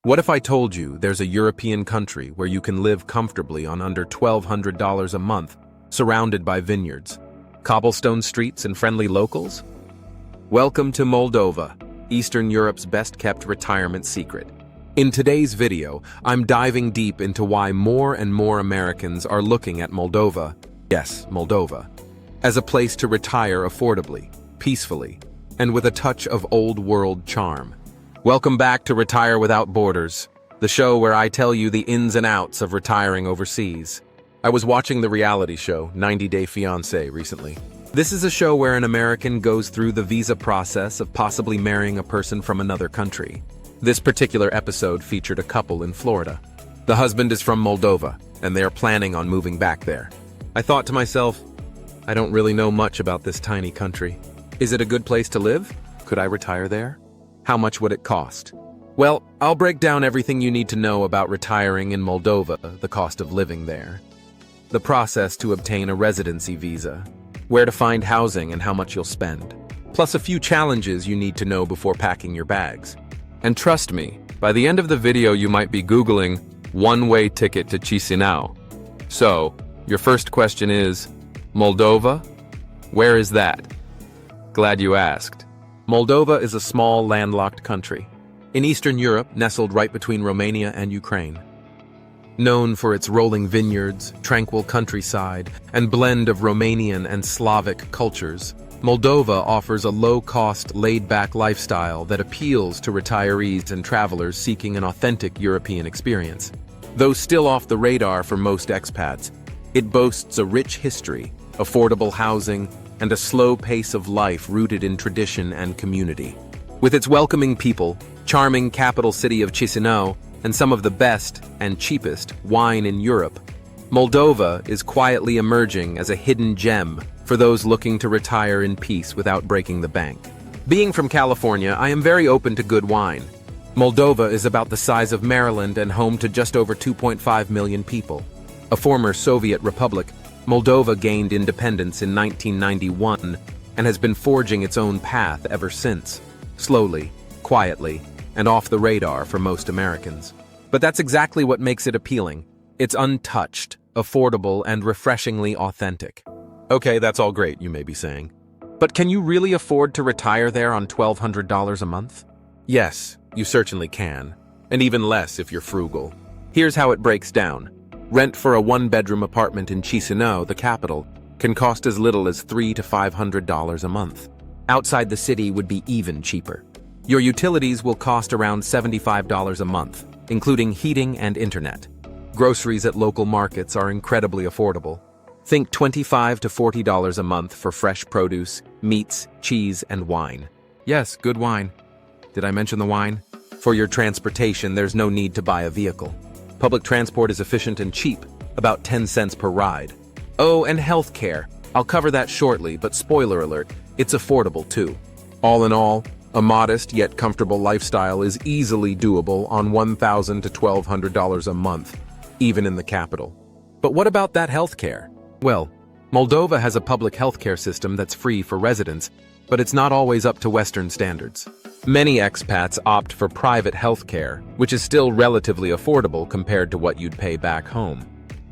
What if I told you there's a European country where you can live comfortably on under $1,200 a month, surrounded by vineyards, cobblestone streets, and friendly locals? Welcome to Moldova, Eastern Europe's best-kept retirement secret. In today's video, I'm diving deep into why more and more Americans are looking at Moldova, yes, Moldova, as a place to retire affordably, peacefully, and with a touch of old-world charm. Welcome back to Retire Without Borders, the show where I tell you the ins and outs of retiring overseas. I was watching the reality show 90 Day Fiancé recently. This is a show where an American goes through the visa process of possibly marrying a person from another country. This particular episode featured a couple in Florida. The husband is from Moldova, and they are planning on moving back there. I thought to myself, I don't really know much about this tiny country. Is it a good place to live? Could I retire there? How much would it cost? Well, I'll break down everything you need to know about retiring in Moldova, the cost of living there, the process to obtain a residency visa, where to find housing and how much you'll spend, plus a few challenges you need to know before packing your bags. And trust me, by the end of the video you might be Googling one-way ticket to Chisinau. So, your first question is, Moldova? Where is that? Glad you asked. Moldova is a small, landlocked country in Eastern Europe, nestled right between Romania and Ukraine. Known for its rolling vineyards, tranquil countryside, and blend of Romanian and Slavic cultures, Moldova offers a low-cost, laid-back lifestyle that appeals to retirees and travelers seeking an authentic European experience. Though still off the radar for most expats, it boasts a rich history, affordable housing, and a slow pace of life rooted in tradition and community. With its welcoming people, charming capital city of Chisinau, and some of the best and cheapest wine in Europe, Moldova is quietly emerging as a hidden gem for those looking to retire in peace without breaking the bank. Being from California, I am very open to good wine. Moldova is about the size of Maryland and home to just over 2.5 million people. A former Soviet republic, Moldova gained independence in 1991 and has been forging its own path ever since, slowly, quietly, and off the radar for most Americans. But that's exactly what makes it appealing. It's untouched, affordable, and refreshingly authentic. Okay, that's all great, you may be saying. But can you really afford to retire there on $1,200 a month? Yes, you certainly can, and even less if you're frugal. Here's how it breaks down. Rent for a one-bedroom apartment in Chisinau, the capital, can cost as little as $300 to $500 a month. Outside the city would be even cheaper. Your utilities will cost around $75 a month, including heating and internet. Groceries at local markets are incredibly affordable. Think $25 to $40 a month for fresh produce, meats, cheese, and wine. Yes, good wine. Did I mention the wine? For your transportation, there's no need to buy a vehicle. Public transport is efficient and cheap, about 10 cents per ride. Oh, and healthcare. I'll cover that shortly, but spoiler alert, it's affordable too. All in all, a modest yet comfortable lifestyle is easily doable on $1,000 to $1,200 a month, even in the capital. But what about that healthcare? Well, Moldova has a public healthcare system that's free for residents, but it's not always up to Western standards. Many expats opt for private healthcare, which is still relatively affordable compared to what you'd pay back home.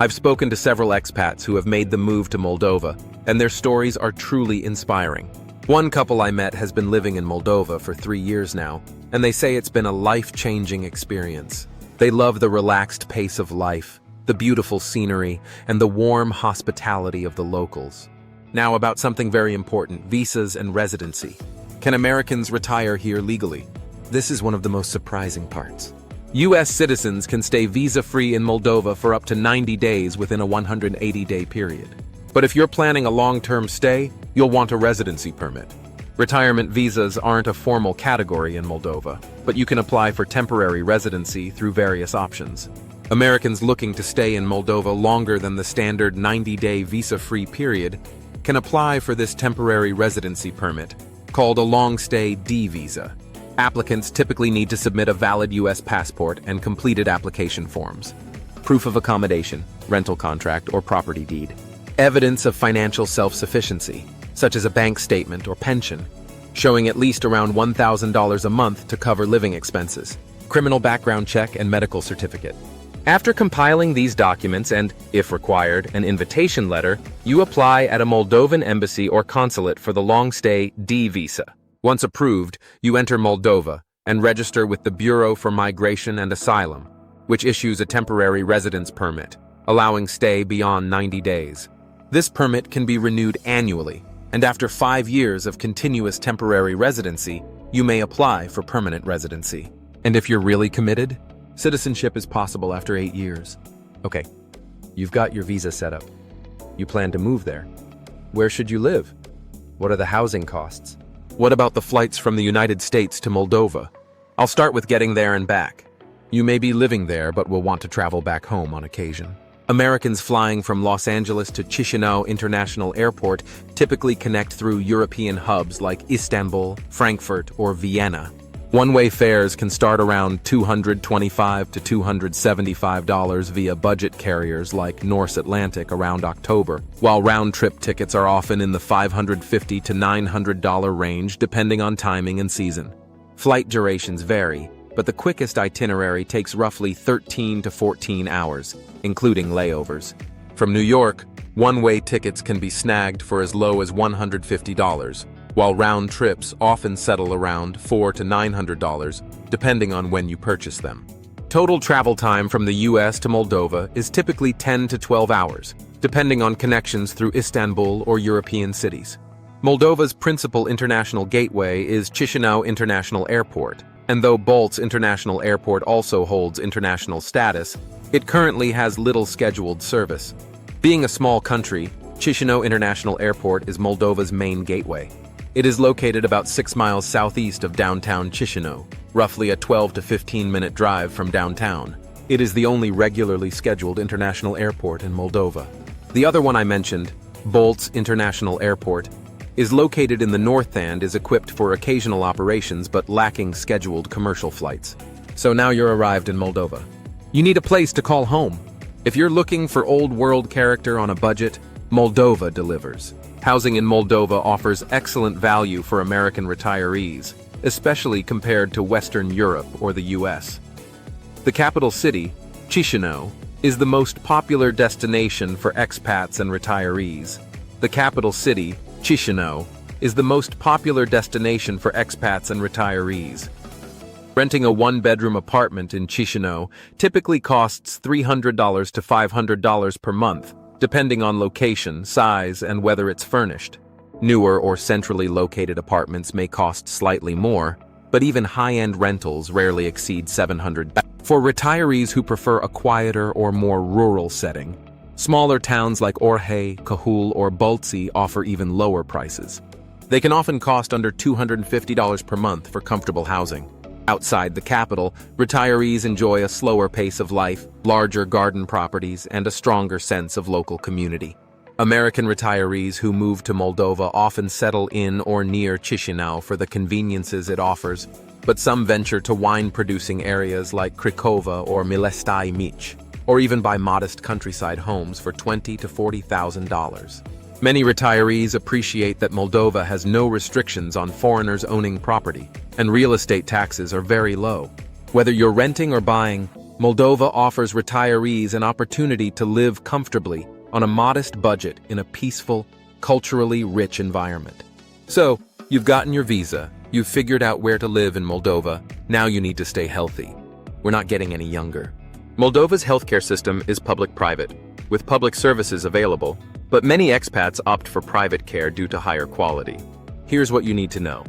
I've spoken to several expats who have made the move to Moldova, and their stories are truly inspiring. One couple I met has been living in Moldova for 3 years now, and they say it's been a life-changing experience. They love the relaxed pace of life, the beautiful scenery, and the warm hospitality of the locals. Now about something very important, visas and residency. Can Americans retire here legally? This is one of the most surprising parts. U.S. citizens can stay visa-free in Moldova for up to 90 days within a 180-day period. But if you're planning a long-term stay, you'll want a residency permit. Retirement visas aren't a formal category in Moldova, but you can apply for temporary residency through various options. Americans looking to stay in Moldova longer than the standard 90-day visa-free period can apply for this temporary residency permit, called a long-stay D visa. Applicants typically need to submit a valid U.S. passport and completed application forms, proof of accommodation, rental contract, or property deed, evidence of financial self-sufficiency, such as a bank statement or pension, showing at least around $1,000 a month to cover living expenses, criminal background check, and medical certificate. After compiling these documents and, if required, an invitation letter, you apply at a Moldovan embassy or consulate for the long-stay D visa. Once approved, you enter Moldova and register with the Bureau for Migration and Asylum, which issues a temporary residence permit, allowing stay beyond 90 days. This permit can be renewed annually, and after 5 years of continuous temporary residency, you may apply for permanent residency. And if you're really committed, citizenship is possible after 8 years. Okay, you've got your visa set up. You plan to move there. Where should you live? What are the housing costs? What about the flights from the United States to Moldova? I'll start with getting there and back. You may be living there but will want to travel back home on occasion. Americans flying from Los Angeles to Chisinau International Airport typically connect through European hubs like Istanbul, Frankfurt, or Vienna. One-way fares can start around $225 to $275 via budget carriers like Norse Atlantic around October, while round-trip tickets are often in the $550 to $900 range depending on timing and season. Flight durations vary, but the quickest itinerary takes roughly 13 to 14 hours, including layovers. From New York, one-way tickets can be snagged for as low as $150, while round trips often settle around $400 to $900, depending on when you purchase them. Total travel time from the US to Moldova is typically 10 to 12 hours, depending on connections through Istanbul or European cities. Moldova's principal international gateway is Chisinau International Airport, and though Bolts International Airport also holds international status, it currently has little scheduled service. Being a small country, Chisinau International Airport is Moldova's main gateway. It is located about 6 miles southeast of downtown Chisinau, roughly a 12 to 15-minute drive from downtown. It is the only regularly scheduled international airport in Moldova. The other one I mentioned, Bolts International Airport, is located in the north and is equipped for occasional operations but lacking scheduled commercial flights. So now you're arrived in Moldova. You need a place to call home. If you're looking for old-world character on a budget, Moldova delivers. Housing in Moldova offers excellent value for American retirees, especially compared to Western Europe or the US. The capital city, Chisinau, is the most popular destination for expats and retirees. The capital city, Chisinau, is the most popular destination for expats and retirees. Renting a one-bedroom apartment in Chisinau typically costs $300 to $500 per month, depending on location, size, and whether it's furnished. Newer or centrally located apartments may cost slightly more, but even high-end rentals rarely exceed $700. For retirees who prefer a quieter or more rural setting, smaller towns like Orhei, Cahul, or Bulți offer even lower prices. They can often cost under $250 per month for comfortable housing. Outside the capital, retirees enjoy a slower pace of life, larger garden properties, and a stronger sense of local community. American retirees who move to Moldova often settle in or near Chisinau for the conveniences it offers, but some venture to wine-producing areas like Cricova or Milestai Mici, or even buy modest countryside homes for $20,000 to $40,000. Many retirees appreciate that Moldova has no restrictions on foreigners owning property, and real estate taxes are very low. Whether you're renting or buying, Moldova offers retirees an opportunity to live comfortably on a modest budget in a peaceful, culturally rich environment. So, you've gotten your visa, you've figured out where to live in Moldova, now you need to stay healthy. We're not getting any younger. Moldova's healthcare system is public-private, with public services available, but many expats opt for private care due to higher quality. Here's what you need to know.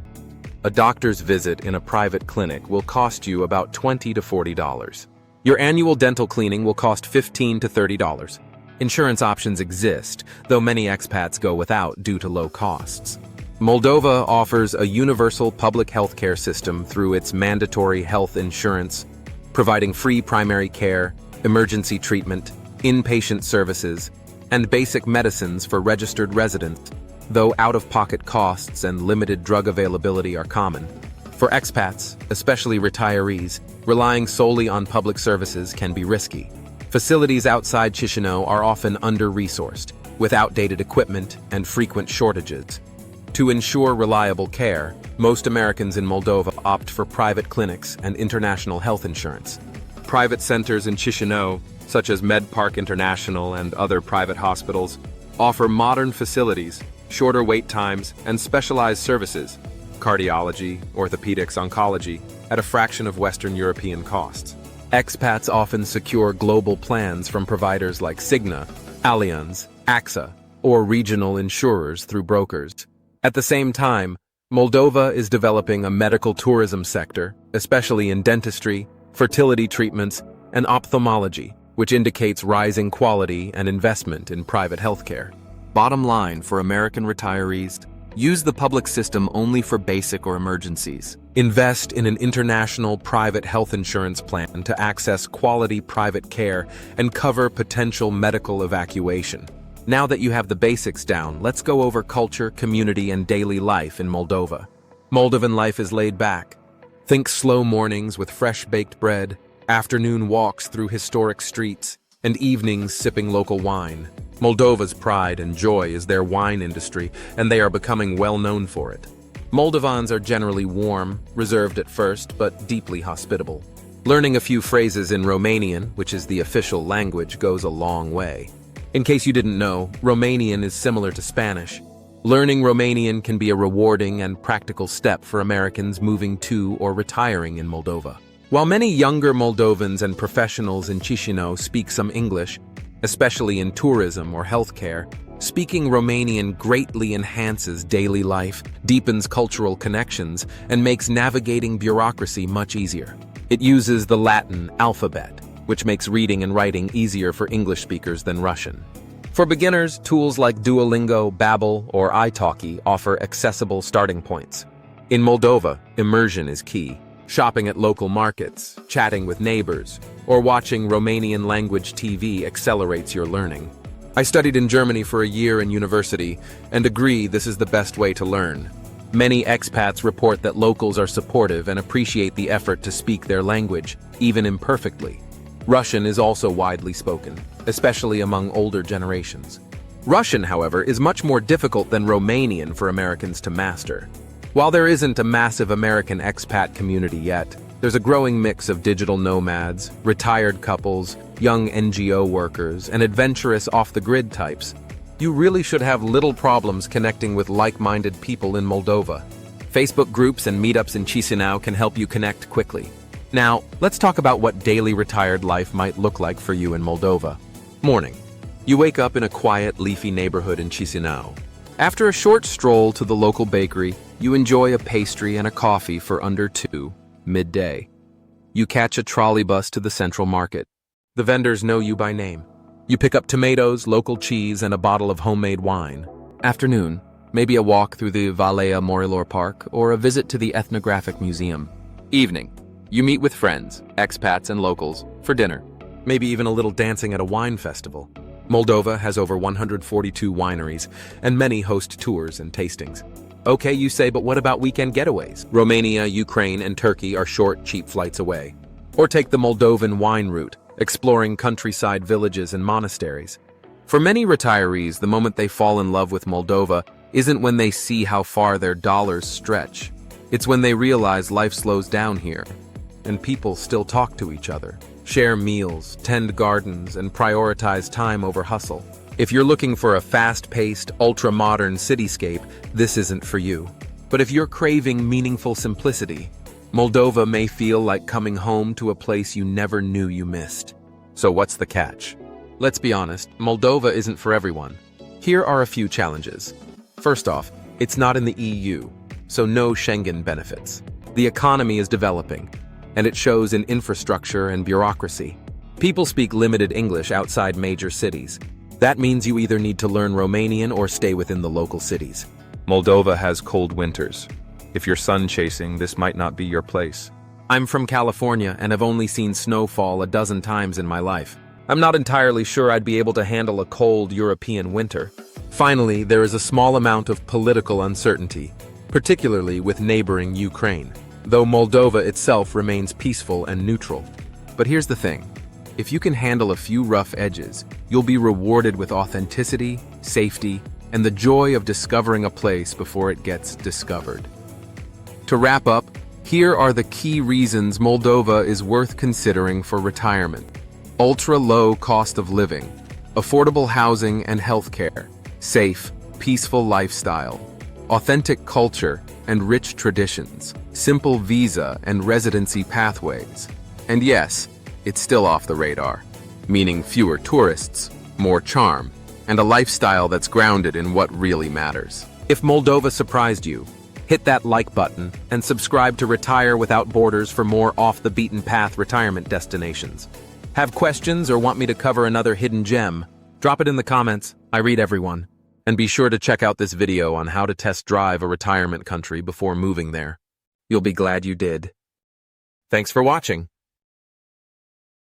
A doctor's visit in a private clinic will cost you about $20 to $40. Your annual dental cleaning will cost $15 to $30. Insurance options exist, though many expats go without due to low costs. Moldova offers a universal public healthcare system through its mandatory health insurance, providing free primary care, emergency treatment, inpatient services, and basic medicines for registered residents, though out-of-pocket costs and limited drug availability are common. For expats, especially retirees, relying solely on public services can be risky. Facilities outside Chisinau are often under-resourced, with outdated equipment and frequent shortages. To ensure reliable care, most Americans in Moldova opt for private clinics and international health insurance. Private centers in Chisinau, such as MedPark International and other private hospitals, offer modern facilities, shorter wait times, and specialized services, cardiology, orthopedics, oncology, at a fraction of Western European costs. Expats often secure global plans from providers like Cigna, Allianz, AXA, or regional insurers through brokers. At the same time, Moldova is developing a medical tourism sector, especially in dentistry, fertility treatments, and ophthalmology, which indicates rising quality and investment in private healthcare. Bottom line for American retirees: use the public system only for basic or emergencies. Invest in an international private health insurance plan to access quality private care and cover potential medical evacuation. Now that you have the basics down, let's go over culture, community, and daily life in Moldova. Moldovan life is laid back. Think slow mornings with fresh-baked bread, afternoon walks through historic streets, and evenings sipping local wine. Moldova's pride and joy is their wine industry, and they are becoming well known for it. Moldovans are generally warm, reserved at first, but deeply hospitable. Learning a few phrases in Romanian, which is the official language, goes a long way. In case you didn't know, Romanian is similar to Spanish. Learning Romanian can be a rewarding and practical step for Americans moving to or retiring in Moldova. While many younger Moldovans and professionals in Chisinau speak some English, especially in tourism or healthcare, speaking Romanian greatly enhances daily life, deepens cultural connections, and makes navigating bureaucracy much easier. It uses the Latin alphabet, which makes reading and writing easier for English speakers than Russian. For beginners, tools like Duolingo, Babbel, or italki offer accessible starting points. In Moldova, immersion is key. Shopping at local markets, chatting with neighbors, or watching Romanian language TV accelerates your learning. I studied in Germany for a year in university and agree this is the best way to learn. Many expats report that locals are supportive and appreciate the effort to speak their language, even imperfectly. Russian is also widely spoken, especially among older generations. Russian, however, is much more difficult than Romanian for Americans to master. While there isn't a massive American expat community yet, there's a growing mix of digital nomads, retired couples, young NGO workers, and adventurous off-the-grid types. You really should have little problems connecting with like-minded people in Moldova. Facebook groups and meetups in Chisinau can help you connect quickly. Now, let's talk about what daily retired life might look like for you in Moldova. Morning. You wake up in a quiet, leafy neighborhood in Chisinau. After a short stroll to the local bakery, you enjoy a pastry and a coffee for under $2 midday. You catch a trolley bus to the central market. The vendors know you by name. You pick up tomatoes, local cheese, and a bottle of homemade wine. Afternoon, maybe a walk through the Valea Morilor Park or a visit to the Ethnographic Museum. Evening, you meet with friends, expats, and locals for dinner. Maybe even a little dancing at a wine festival. Moldova has over 142 wineries, and many host tours and tastings. Okay, you say, but what about weekend getaways? Romania, Ukraine, and Turkey are short, cheap flights away. Or take the Moldovan wine route, exploring countryside villages and monasteries. For many retirees, the moment they fall in love with Moldova isn't when they see how far their dollars stretch. It's when they realize life slows down here, and people still talk to each other, share meals, tend gardens, and prioritize time over hustle. If you're looking for a fast-paced, ultra-modern cityscape, this isn't for you. But if you're craving meaningful simplicity, Moldova may feel like coming home to a place you never knew you missed. So what's the catch? Let's be honest, Moldova isn't for everyone. Here are a few challenges. First off, it's not in the EU, so no Schengen benefits. The economy is developing, and it shows in infrastructure and bureaucracy. People speak limited English outside major cities. That means you either need to learn Romanian or stay within the local cities. Moldova has cold winters. If you're sun chasing, this might not be your place. I'm from California and have only seen snowfall a dozen times in my life. I'm not entirely sure I'd be able to handle a cold European winter. Finally, there is a small amount of political uncertainty, particularly with neighboring Ukraine, though Moldova itself remains peaceful and neutral. But here's the thing. If you can handle a few rough edges, you'll be rewarded with authenticity, safety, and the joy of discovering a place before it gets discovered. To wrap up, here are the key reasons Moldova is worth considering for retirement. Ultra-low cost of living, affordable housing and healthcare, safe, peaceful lifestyle, authentic culture and rich traditions, simple visa and residency pathways. And yes, it's still off the radar, meaning fewer tourists, more charm, and a lifestyle that's grounded in what really matters. If Moldova surprised you, hit that like button and subscribe to Retire Without Borders for more off-the-beaten-path retirement destinations. Have questions or want me to cover another hidden gem? Drop it in the comments. I read everyone. And be sure to check out this video on how to test drive a retirement country before moving there. You'll be glad you did. Thanks for watching.